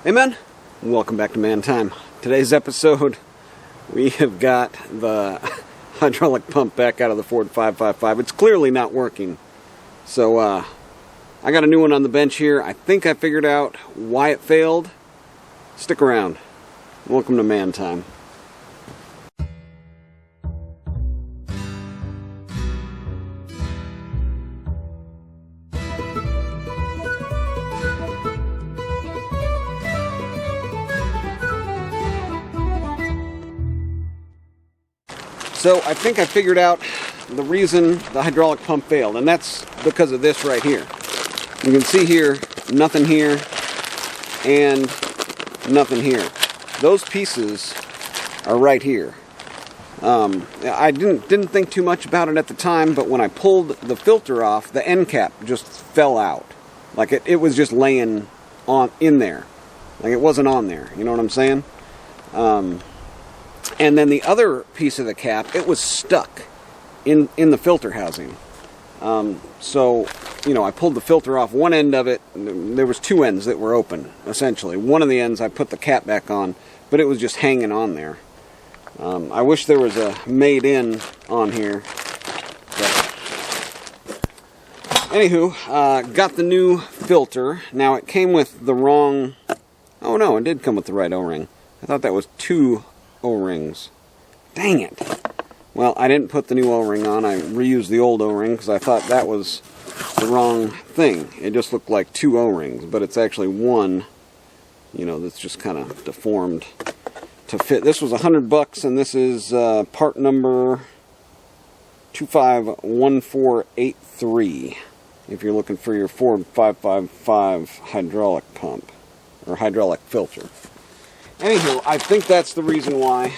Hey men, welcome back to Man Time. Today's episode, we have got the hydraulic pump back out of the Ford 555. It's clearly not working. So I got a new one on the bench here. I think I figured out why it failed. Stick around. Welcome to Man Time. So I think I figured out the reason the hydraulic pump failed, and that's because of this right here. You can see here, nothing here, and nothing here. Those pieces are right here. I didn't think too much about it at the time, but when I pulled the filter off, the end cap just fell out. Like it was just laying in there. Like it wasn't on there. You know what I'm saying? And then the other piece of the cap, it was stuck in the filter housing. So, you know, I pulled the filter off one end of it. There was two ends that were open, essentially. One of the ends I put the cap back on, but it was just hanging on there. I wish there was a made-in on here. But anywho, got the new filter. Now, it came with the wrong... Oh, no, it did come with the right O-ring. I thought that was two O-rings. Dang it. Well, I didn't put the new O-ring on. I reused the old O-ring because I thought that was the wrong thing. It just looked like two O-rings, but it's actually one, you know, that's just kind of deformed to fit. This was $100, and this is part number 251483 if you're looking for your Ford 555 hydraulic pump or hydraulic filter. Anywho, I think that's the reason why.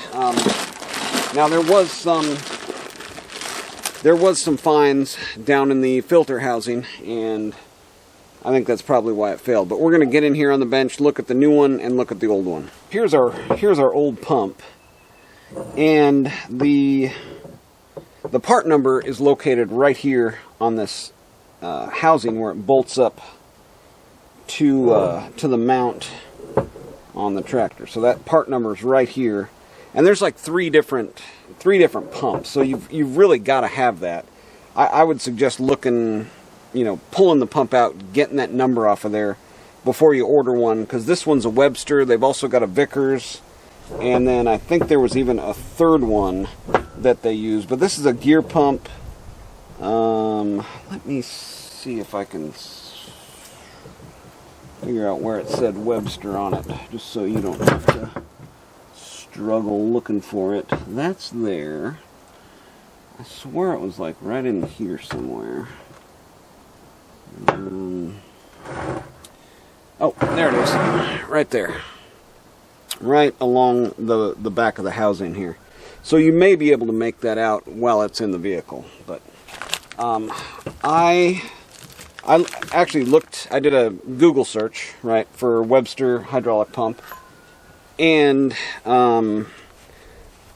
Now there was some fines down in the filter housing, and I think that's probably why it failed. But we're going to get in here on the bench, look at the new one, and look at the old one. Here's our old pump, and the part number is located right here on this housing where it bolts up to the mount on the tractor. So that part number is right here, and there's like three different pumps. So you've really got to have that. I would suggest looking, you know, pulling the pump out, getting that number off of there before you order one, because this one's a Webster. They've also got a Vickers, and then I think there was even a third one that they use. But this is a gear pump. Let me see if I can figure out where it said Webster on it, just so you don't have to struggle looking for it. That's there. I swear it was like right in here somewhere. Oh, there it is. Right there. Right along the back of the housing here. So you may be able to make that out while it's in the vehicle. But I actually looked, I did a Google search, right, for Webster hydraulic pump, and a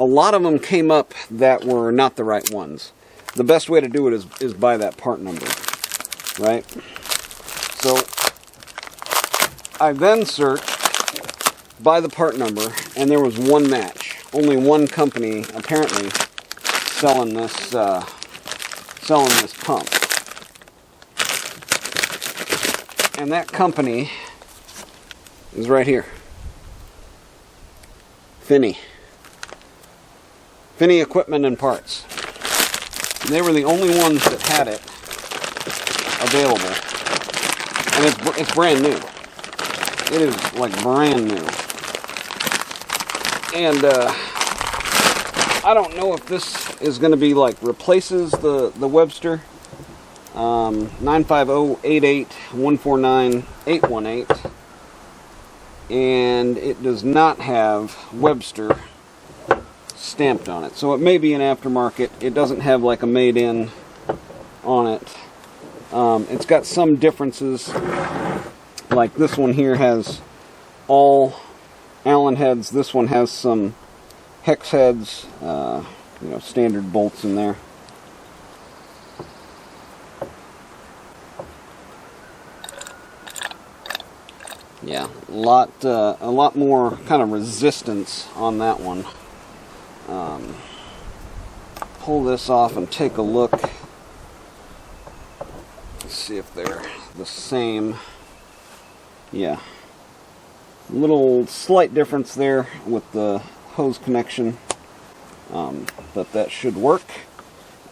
lot of them came up that were not the right ones. The best way to do it is by that part number, right? So I then searched by the part number, and there was one match. Only one company apparently selling this pump. And that company is right here. Finney Equipment and Parts. And they were the only ones that had it available. And it's brand new. It is like brand new. And I don't know if this is going to be like replaces the Webster. 950-88-149-818, and it does not have Webster stamped on it, so it may be an aftermarket. It doesn't have like a made-in on it. It's got some differences, like this one here has all Allen heads. This one has some hex heads, standard bolts in there. Yeah, a lot more kind of resistance on that one. Pull this off and take a look. Let's see if they're the same. Yeah, little slight difference there with the hose connection, but that should work.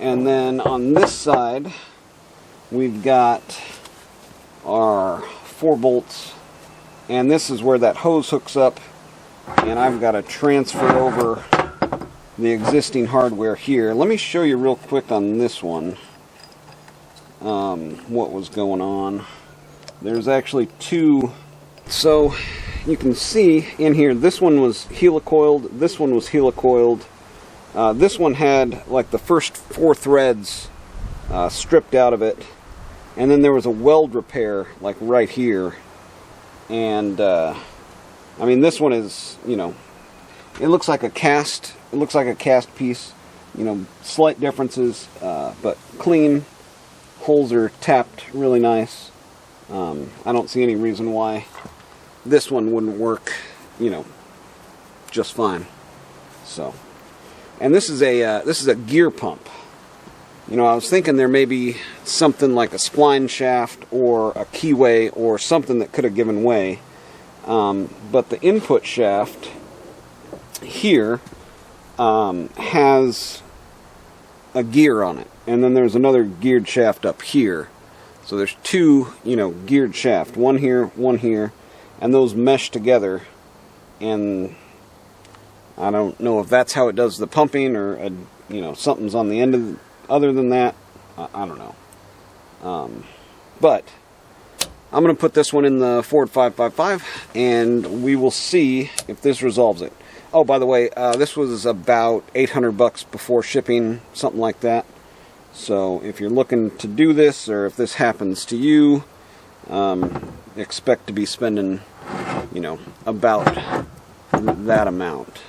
And then on this side, we've got our 4 bolts, and this is where that hose hooks up, and I've got to transfer over the existing hardware here. Let me show you real quick on this one what was going on. There's actually 2. So you can see in here, this one was helicoiled, this one was helicoiled. This one had like the first 4 threads stripped out of it, and then there was a weld repair like right here. And I mean, this one is, you know, it looks like a cast. It looks like a cast piece. You know, slight differences, but clean. Holes are tapped really nice. I don't see any reason why this one wouldn't work, you know, just fine. So, and this is a gear pump. You know, I was thinking there may be something like a spline shaft or a keyway or something that could have given way, but the input shaft here has a gear on it, and then there's another geared shaft up here. So there's 2, you know, geared shaft, one here, and those mesh together. And I don't know if that's how it does the pumping, or you know, something's on the end of it. Other than that, I don't know. But I'm going to put this one in the Ford 555, and we will see if this resolves it. Oh, by the way, this was about $800 before shipping, something like that. So if you're looking to do this, or if this happens to you, expect to be spending, you know, about that amount.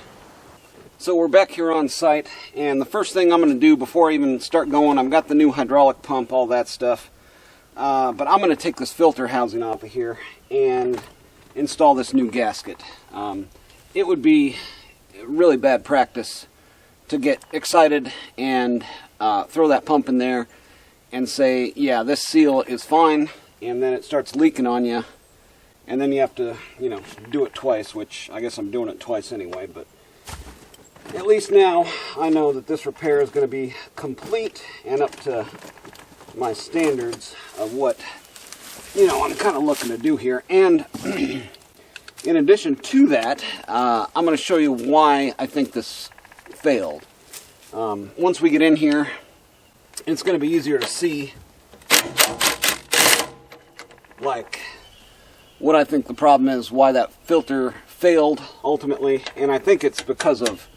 So we're back here on site, and the first thing I'm going to do before I even start going, I've got the new hydraulic pump, all that stuff, but I'm going to take this filter housing off of here and install this new gasket. It would be really bad practice to get excited and throw that pump in there and say, yeah, this seal is fine, and then it starts leaking on you, and then you have to, you know, do it twice, which I guess I'm doing it twice anyway, but at least now I know that this repair is going to be complete and up to my standards of what, you know, I'm kind of looking to do here. And in addition to that, I'm going to show you why I think this failed. Once we get in here, it's going to be easier to see, like, what I think the problem is, why that filter failed ultimately, and I think it's because of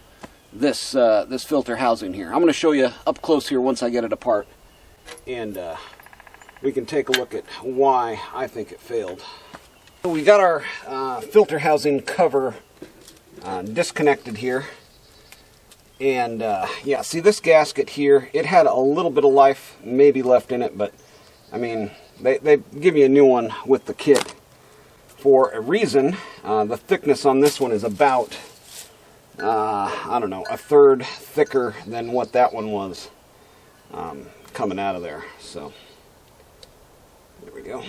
this this filter housing here. I'm going to show you up close here once I get it apart, and we can take a look at why I think it failed. So we got our filter housing cover disconnected here, and yeah, see this gasket here, it had a little bit of life maybe left in it, but I mean, they give you a new one with the kit for a reason. The thickness on this one is about I don't know, 1/3 thicker than what that one was coming out of there. So there we go.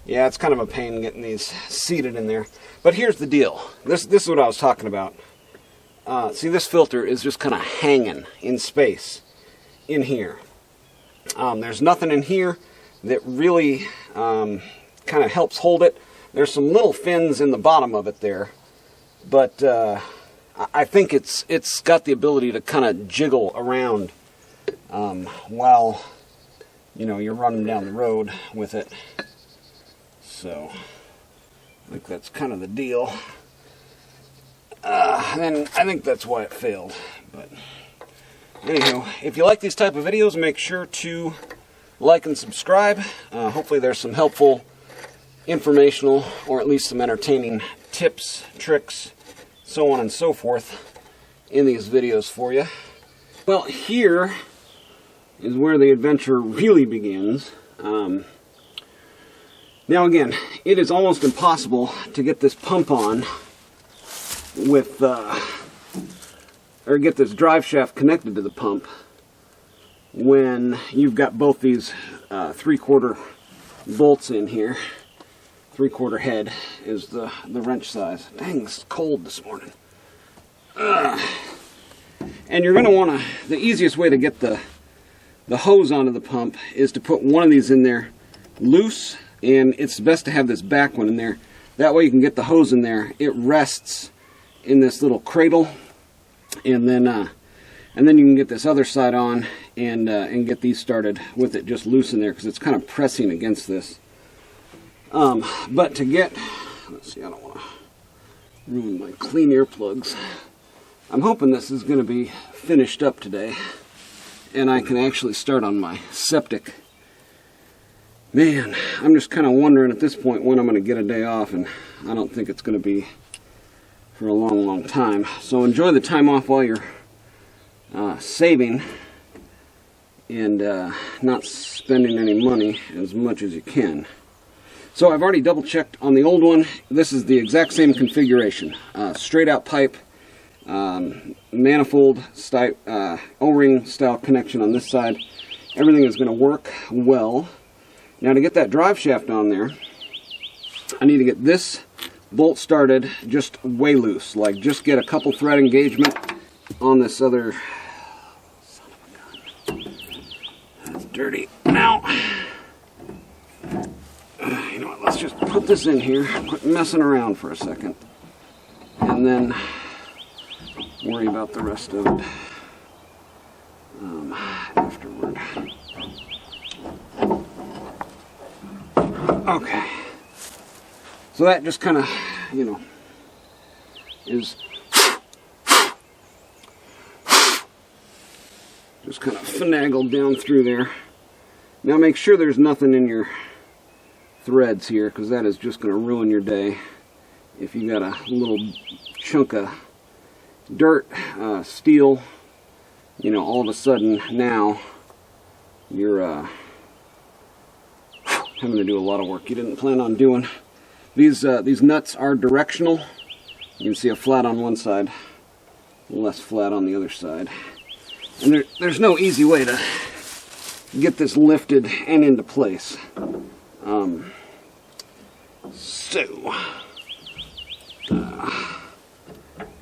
Yeah, it's kind of a pain getting these seated in there. But here's the deal. This is what I was talking about. See, this filter is just kind of hanging in space in here. There's nothing in here that really kind of helps hold it. There's some little fins in the bottom of it there, but I think it's got the ability to kind of jiggle around while, you know, you're running down the road with it. So I think that's kind of the deal. And I think that's why it failed. But anywho, if you like these type of videos, make sure to like and subscribe. Hopefully there's some helpful, informational, or at least some entertaining tips, tricks, so on and so forth in these videos for you. Well, here is where the adventure really begins. Now again, it is almost impossible to get this pump on with, or get this drive shaft connected to the pump when you've got both these 3/4 bolts in here. 3/4 head is the wrench size. Dang, it's cold this morning. And you're going to want to, the easiest way to get the hose onto the pump is to put one of these in there loose, and it's best to have this back one in there. That way you can get the hose in there. It rests in this little cradle, and then you can get this other side on and get these started with it just loose in there, because it's kind of pressing against this. But to get, let's see, I don't want to ruin my clean earplugs. I'm hoping this is going to be finished up today, and I can actually start on my septic. Man, I'm just kind of wondering at this point when I'm going to get a day off, and I don't think it's going to be for a long, long time. So enjoy the time off while you're saving and not spending any money as much as you can. So I've already double checked on the old one. This is the exact same configuration. Straight out pipe, manifold style, O-ring style connection on this side. Everything is going to work well. Now to get that drive shaft on there, I need to get this bolt started just way loose. Like just get a couple thread engagement on this other, son of a gun. That's dirty. Now, you know what, let's just put this in here, quit messing around for a second, and then worry about the rest of it afterward. Okay, so that just kind of, you know, is just kind of finagled down through there. Now make sure there's nothing in your threads here, because that is just going to ruin your day if you got a little chunk of dirt, steel, you know, all of a sudden now you're having to do a lot of work you didn't plan on doing. These nuts are directional. You can see a flat on one side, less flat on the other side. And there's no easy way to get this lifted and into place. I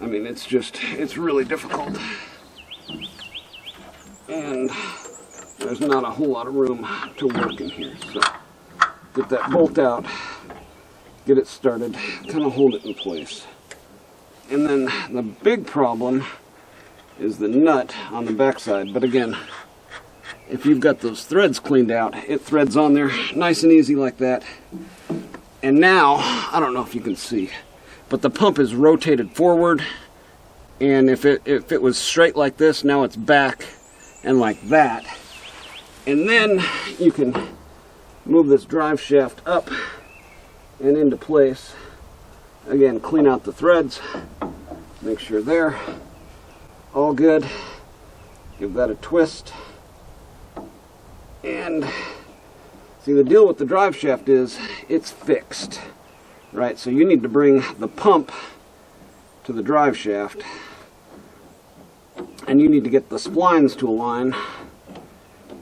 mean, it's really difficult. And there's not a whole lot of room to work in here. So get that bolt out, get it started, kind of hold it in place. And then the big problem is the nut on the backside. But again, if you've got those threads cleaned out, it threads on there nice and easy like that. And now, I don't know if you can see, but the pump is rotated forward, and if it was straight like this, now it's back and like that. And then you can move this drive shaft up and into place. Again, clean out the threads, make sure they're all good, give that a twist. And see, the deal with the drive shaft is it's fixed, right? So you need to bring the pump to the drive shaft, and you need to get the splines to align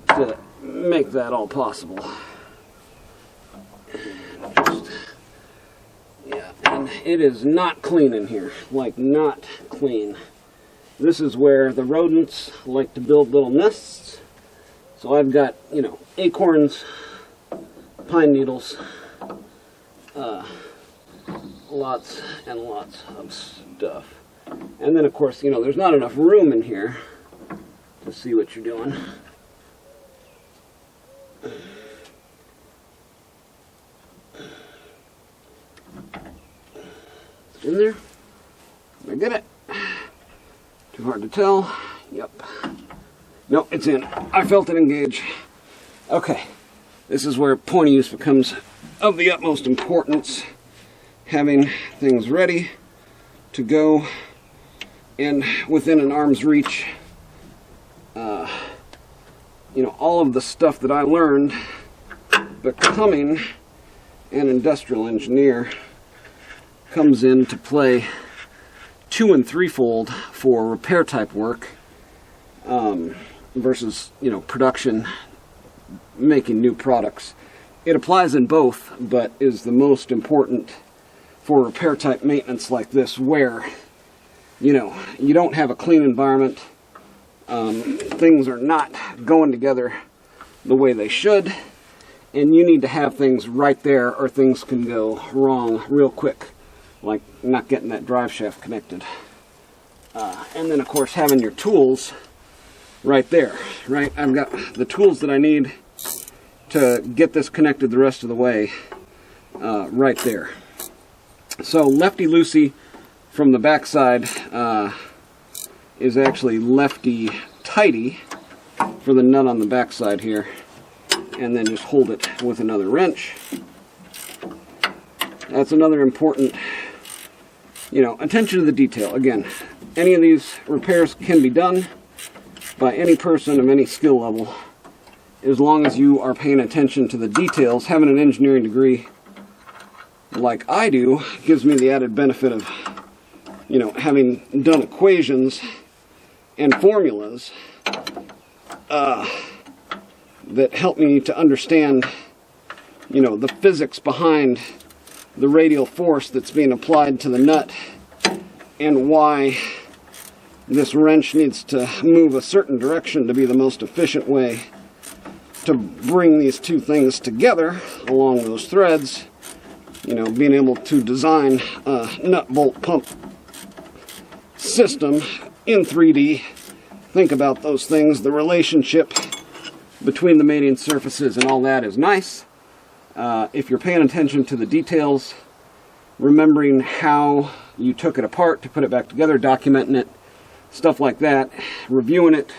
to make that all possible. And it is not clean in here, like not clean. This is where the rodents like to build little nests. So I've got, you know, acorns, pine needles, lots and lots of stuff. And then of course, you know, there's not enough room in here to see what you're doing. In there? Did I get it? Too hard to tell. Yep. Nope, it's in. I felt it engage. Okay. This is where point of use becomes of the utmost importance. Having things ready to go and within an arm's reach. You know, all of the stuff that I learned becoming and industrial engineer comes into play 2- and 3-fold for repair type work versus, production, making new products. It applies in both, but is the most important for repair type maintenance like this, where you don't have a clean environment. Things are not going together the way they should, and you need to have things right there or things can go wrong real quick, like not getting that drive shaft connected. And then of course having your tools right there, right? I've got the tools that I need to get this connected the rest of the way right there. So lefty-loosey from the backside is actually lefty-tighty for the nut on the backside here, and then just hold it with another wrench. That's another important, attention to the detail. Again, any of these repairs can be done by any person of any skill level, as long as you are paying attention to the details. Having an engineering degree like I do gives me the added benefit of, having done equations and formulas that help me to understand, the physics behind the radial force that's being applied to the nut, and why this wrench needs to move a certain direction to be the most efficient way to bring these two things together along those threads. Being able to design a nut bolt pump system in 3D. Think about those things. The relationship between the mating surfaces and all that is nice. If you're paying attention to the details, remembering how you took it apart to put it back together, documenting it, stuff like that, reviewing it,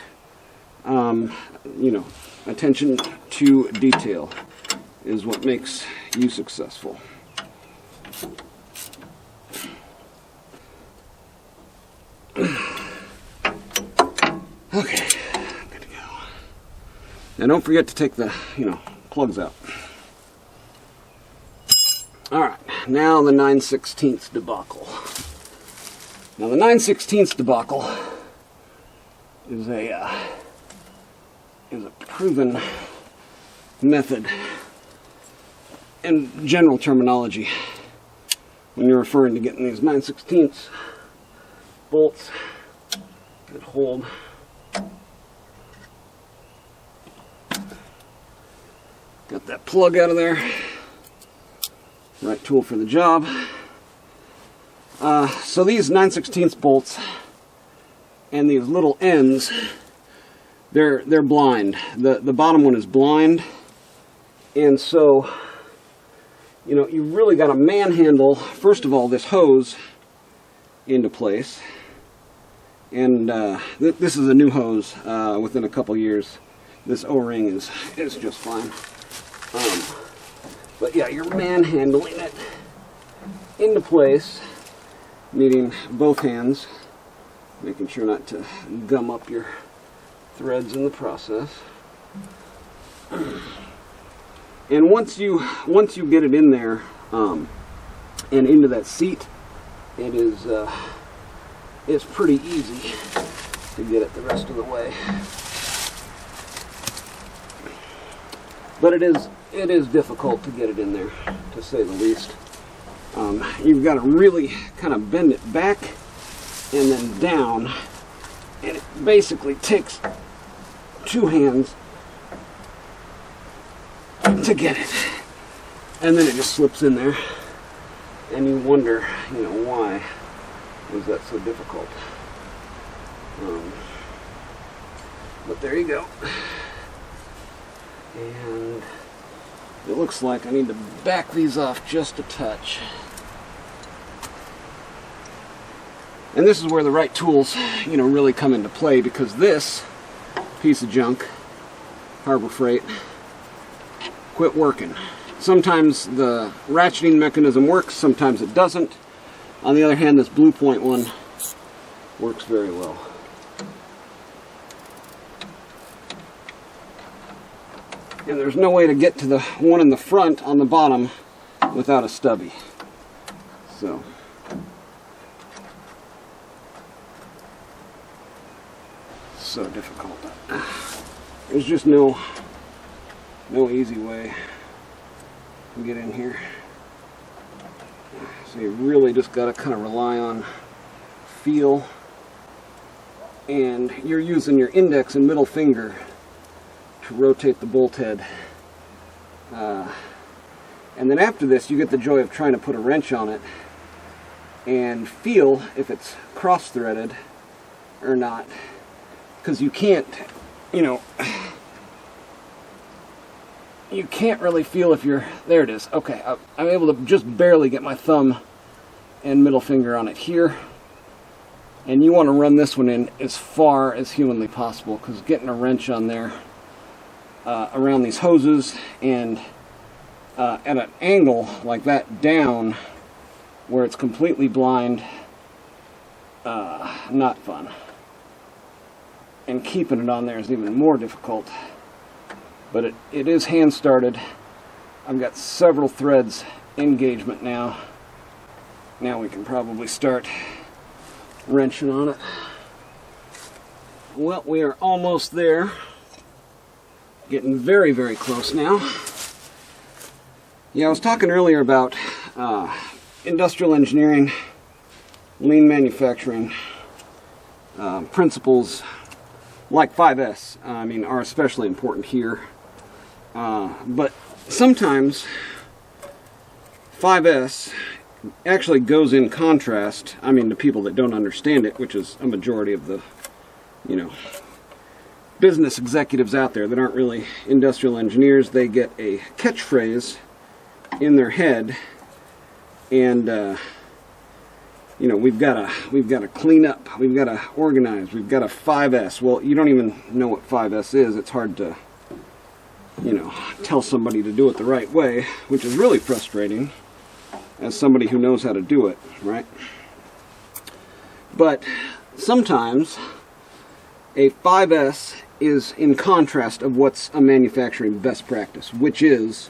attention to detail is what makes you successful. Okay, good to go. Now don't forget to take the, plugs out. Alright, now the 9/16 debacle. Now the 9/16 debacle is a proven method in general terminology when you're referring to getting these 9/16 bolts that hold got that plug out of there. Right tool for the job. So these 9/16 bolts and these little ends, they're blind. The bottom one is blind, and so you really got to manhandle first of all this hose into place. And this is a new hose. Within a couple years, this O-ring is just fine. But yeah, you're manhandling it into place, needing both hands, making sure not to gum up your threads in the process. And once you get it in there and into that seat, it's pretty easy to get it the rest of the way. But it is difficult to get it in there, to say the least. You've got to really kind of bend it back and then down, and it basically takes two hands to get it, and then it just slips in there, and you wonder, why is that so difficult? But there you go. And it looks like I need to back these off just a touch. And this is where the right tools, really come into play, because this piece of junk, Harbor Freight, quit working. Sometimes the ratcheting mechanism works, sometimes it doesn't. On the other hand, this Blue Point one works very well. And there's no way to get to the one in the front on the bottom without a stubby. So difficult. There's just no easy way to get in here. So you really just got to kind of rely on feel, and you're using your index and middle finger to rotate the bolt head. And then after this, you get the joy of trying to put a wrench on it and feel if it's cross-threaded or not. Because you can't, you can't really feel if you're, there it is. Okay, I'm able to just barely get my thumb and middle finger on it here. And you want to run this one in as far as humanly possible, because getting a wrench on there around these hoses and at an angle like that down where it's completely blind, not fun. And keeping it on there is even more difficult. But it is hand started. I've got several threads engagement now. Now we can probably start wrenching on it. Well, we are almost there. Getting very, very close now. Yeah, I was talking earlier about industrial engineering, lean manufacturing principles like 5S, are especially important here. But sometimes 5S actually goes in contrast, to people that don't understand it, which is a majority of the, business executives out there that aren't really industrial engineers. They get a catchphrase in their head, and we've got to clean up, we've got to organize, we've got to 5S. Well, you don't even know what 5S is. It's hard to, tell somebody to do it the right way, which is really frustrating as somebody who knows how to do it, right? But sometimes a 5S is in contrast of what's a manufacturing best practice, which is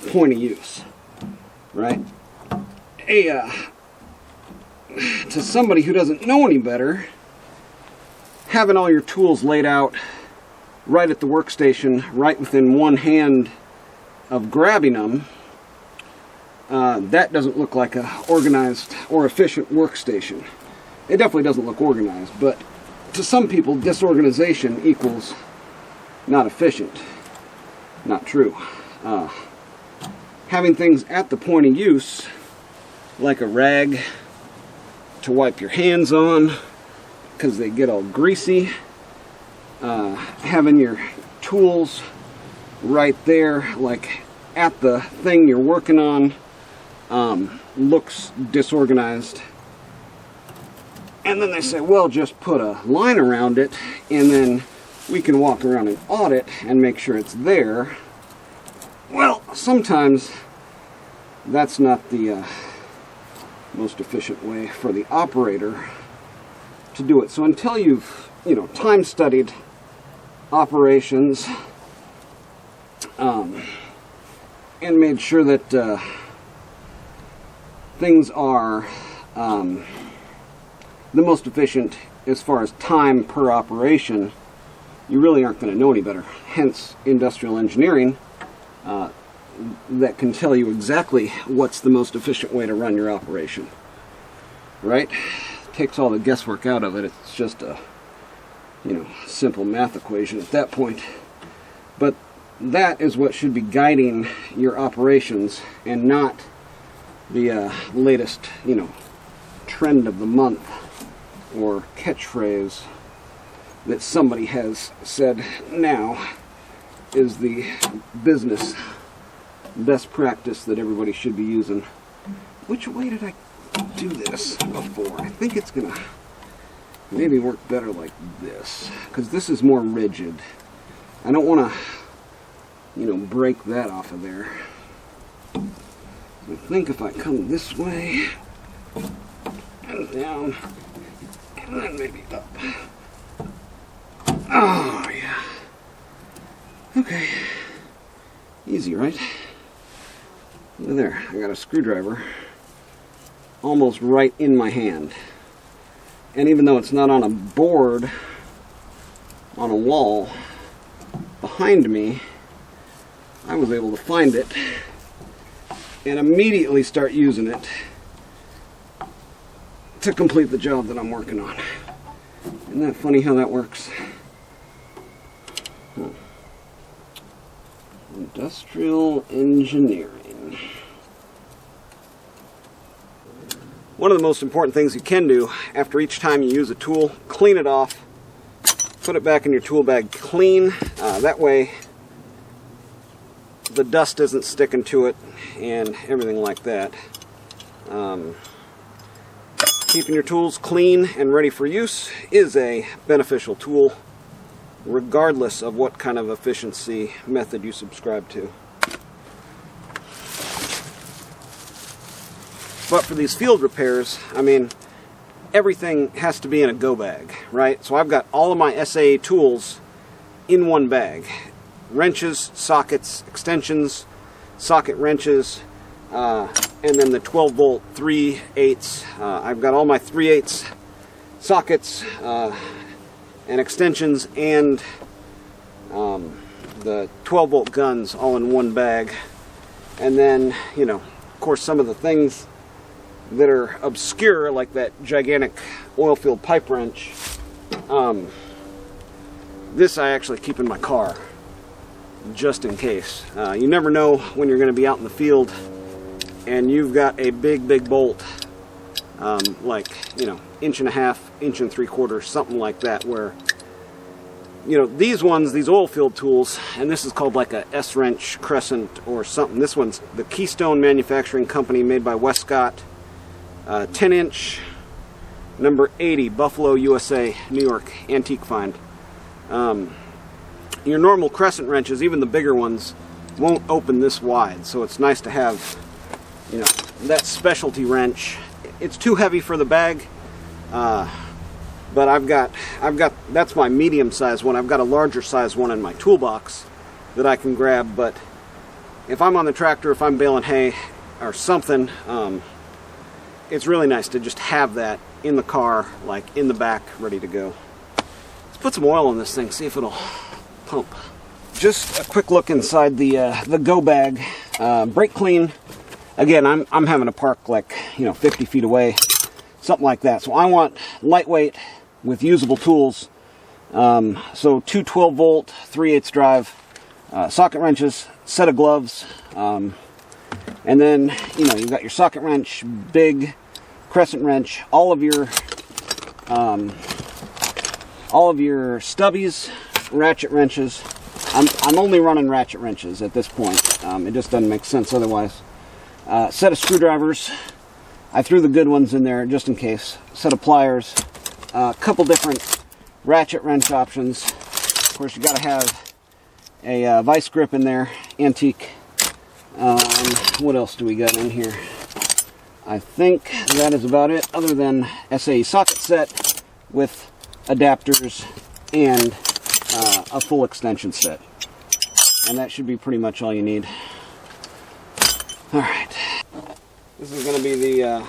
point of use, right? To somebody who doesn't know any better, having all your tools laid out right at the workstation, right within one hand of grabbing them, that doesn't look like a organized or efficient workstation. It definitely doesn't look organized, but to some people, disorganization equals not efficient. Not true. Having things at the point of use, like a rag to wipe your hands on because they get all greasy, having your tools right there, like at the thing you're working on, looks disorganized. And then they say, well, just put a line around it and then we can walk around and audit and make sure it's there. Well, sometimes that's not the most efficient way for the operator to do it. So until you've, time studied operations and made sure that things are the most efficient as far as time per operation, you really aren't going to know any better. Hence, industrial engineering that can tell you exactly what's the most efficient way to run your operation. Right? Takes all the guesswork out of it. It's just a, simple math equation at that point. But that is what should be guiding your operations, and not the latest, trend of the month or catchphrase that somebody has said now is the business best practice that everybody should be using. Which way did I do this before? I think it's gonna maybe work better like this, because this is more rigid. I don't want to, break that off of there. I think if I come this way and down and then maybe up. Oh yeah. Okay. Easy, right? Look there, I got a screwdriver almost right in my hand. And even though it's not on a board, on a wall behind me, I was able to find it and immediately start using it to complete the job that I'm working on. Isn't that funny how that works? Industrial engineering. One of the most important things you can do after each time you use a tool, clean it off, put it back in your tool bag clean. That way the dust isn't sticking to it and everything like that. Keeping your tools clean and ready for use is a beneficial tool, regardless of what kind of efficiency method you subscribe to. But for these field repairs, I mean, everything has to be in a go bag, right? So I've got all of my SAA tools in one bag. Wrenches, sockets, extensions, socket wrenches, and then the 12 volt 3/8. I've got all my 3/8 sockets and extensions and the 12 volt guns all in one bag. And then, you know, of course, some of the things that are obscure, like that gigantic oil field pipe wrench, this I actually keep in my car just in case. You never know when you're going to be out in the field and you've got a big bolt, like, you know, 1.5 inches, 1 3/4, something like that, where, you know, these ones, these oil field tools, and this is called like a S-wrench Crescent or something. This one's the Keystone Manufacturing Company, made by Westcott, 10-inch, number 80, Buffalo, USA, New York, antique find. Your normal crescent wrenches, even the bigger ones, won't open this wide, so it's nice to have, you know, that specialty wrench. It's too heavy for the bag, but I've got that's my medium size one. I've got a larger size one in my toolbox that I can grab. But if I'm on the tractor, if I'm baling hay or something, it's really nice to just have that in the car, like in the back, ready to go. Let's put some oil on this thing, see if it'll pump. Just a quick look inside the go bag. Brake clean. Again, I'm having to park like, you know, 50 feet away, something like that. So I want lightweight with usable tools. So 2 12 volt 3/8 drive, socket wrenches, set of gloves, and then, you know, you've got your socket wrench, big crescent wrench, all of your stubbies, ratchet wrenches. I'm only running ratchet wrenches at this point. It just doesn't make sense otherwise. Set of screwdrivers. I threw the good ones in there just in case. Set of pliers. A couple different ratchet wrench options. Of course, you got to have a vice grip in there, antique. What else do we got in here? I think that is about it, other than SAE socket set with adapters and a full extension set. And that should be pretty much all you need. Alright, this is going to be the,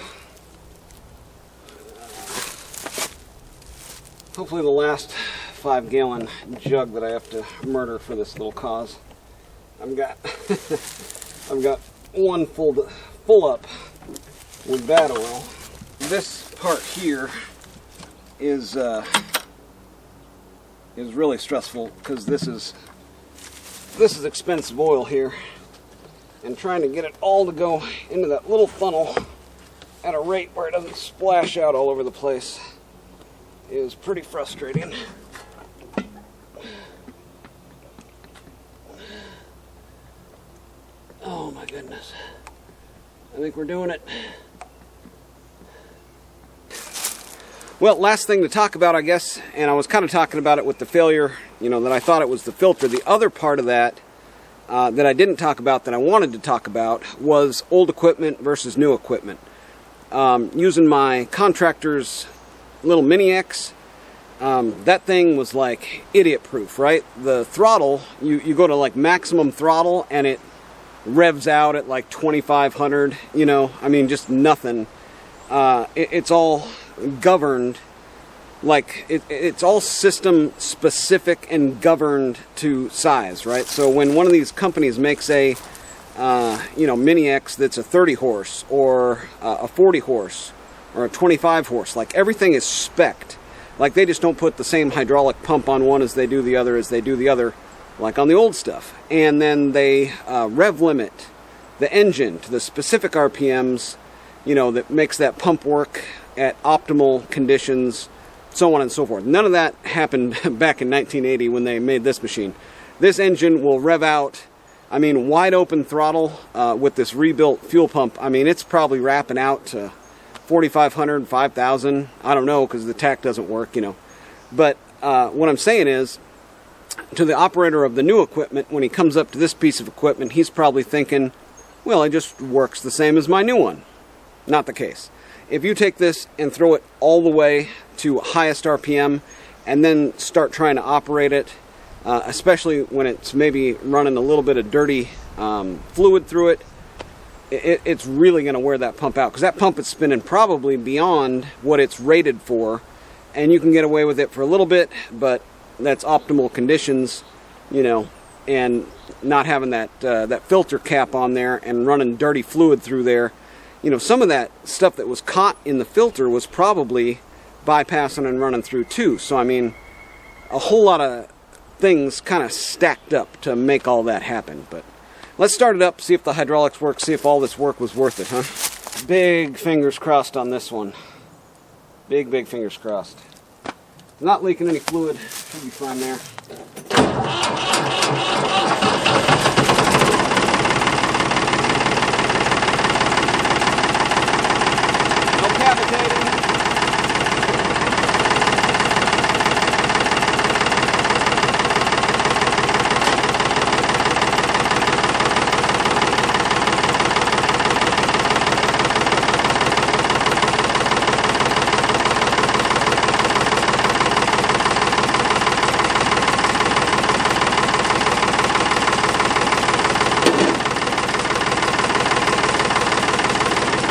hopefully the last 5-gallon jug that I have to murder for this little cause. I've got one full up with bad oil. This part here is really stressful because this is expensive oil here. And trying to get it all to go into that little funnel at a rate where it doesn't splash out all over the place is pretty frustrating. Oh my goodness. I think we're doing it. Well, last thing to talk about, I guess, and I was kind of talking about it with the failure, you know, that I thought it was the filter. The other part of that that I didn't talk about that I wanted to talk about was old equipment versus new equipment. Using my contractor's little Mini X, that thing was like idiot proof, right? The throttle, you go to like maximum throttle and it revs out at like 2,500, you know, I mean, just nothing. It's all governed, like, it's all system specific and governed to size, right? So when one of these companies makes a, you know, Mini X that's a 30 horse, or a 40 horse, or a 25 horse, like, everything is spec'd. Like, they just don't put the same hydraulic pump on one as they do the other, like on the old stuff. And then they rev limit the engine to the specific RPMs, you know, that makes that pump work at optimal conditions, so on and so forth. None of that happened back in 1980 when they made this machine. This engine will rev out, I mean, wide open throttle with this rebuilt fuel pump. I mean, it's probably wrapping out to 4,500, 5,000. I don't know, because the tach doesn't work, you know. But what I'm saying is, to the operator of the new equipment, when he comes up to this piece of equipment, he's probably thinking, well, it just works the same as my new one. Not the case. If you take this and throw it all the way to highest RPM and then start trying to operate it, especially when it's maybe running a little bit of dirty fluid through it, it's really going to wear that pump out, because that pump is spinning probably beyond what it's rated for, and you can get away with it for a little bit, but that's optimal conditions, you know, and not having that that filter cap on there and running dirty fluid through there. You know, some of that stuff that was caught in the filter was probably bypassing and running through too. So I mean, a whole lot of things kind of stacked up to make all that happen. But let's start it up, see if the hydraulics work, see if all this work was worth it, huh? Big fingers crossed on this one. Big fingers crossed. Not leaking any fluid, should be fine there. No cavitating.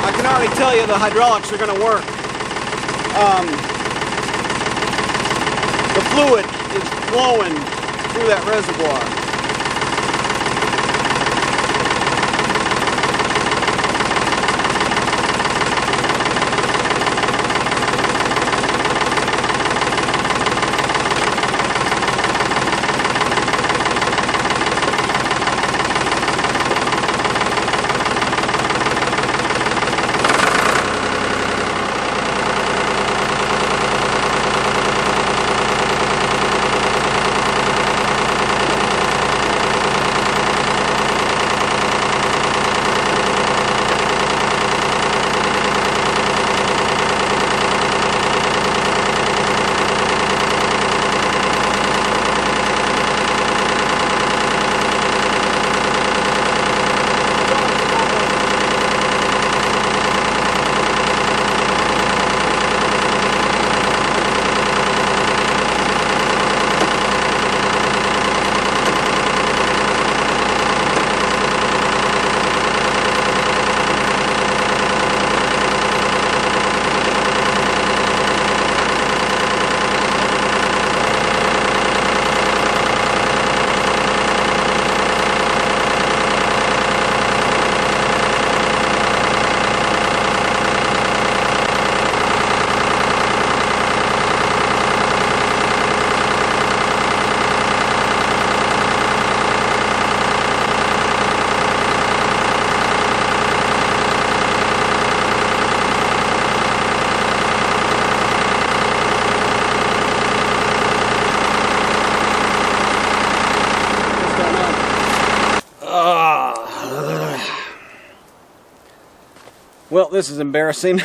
I can already tell you the hydraulics are going to work. The fluid is flowing through that reservoir. Well, this is embarrassing.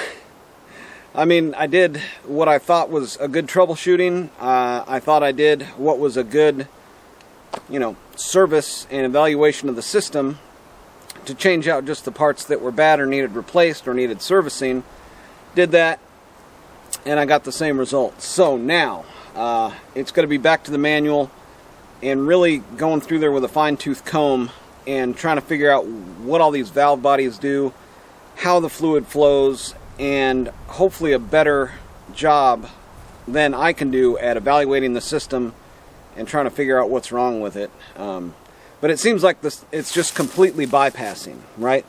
I mean, I did what I thought was a good troubleshooting. I thought I did what was a good, you know, service and evaluation of the system to change out just the parts that were bad or needed replaced or needed servicing. Did that, and I got the same results. So now, it's going to be back to the manual and really going through there with a fine-tooth comb and trying to figure out what all these valve bodies do, how the fluid flows, and hopefully a better job than I can do at evaluating the system and trying to figure out what's wrong with it. But it seems like it's just completely bypassing, right?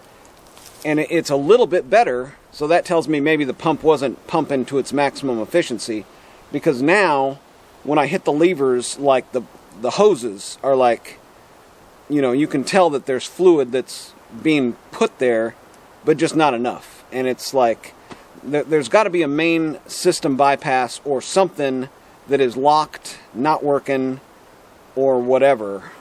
And it's a little bit better, so that tells me maybe the pump wasn't pumping to its maximum efficiency, because now when I hit the levers, like the hoses are like, you know, you can tell that there's fluid that's being put there, but just not enough. And it's like there's got to be a main system bypass or something that is locked, not working, or whatever.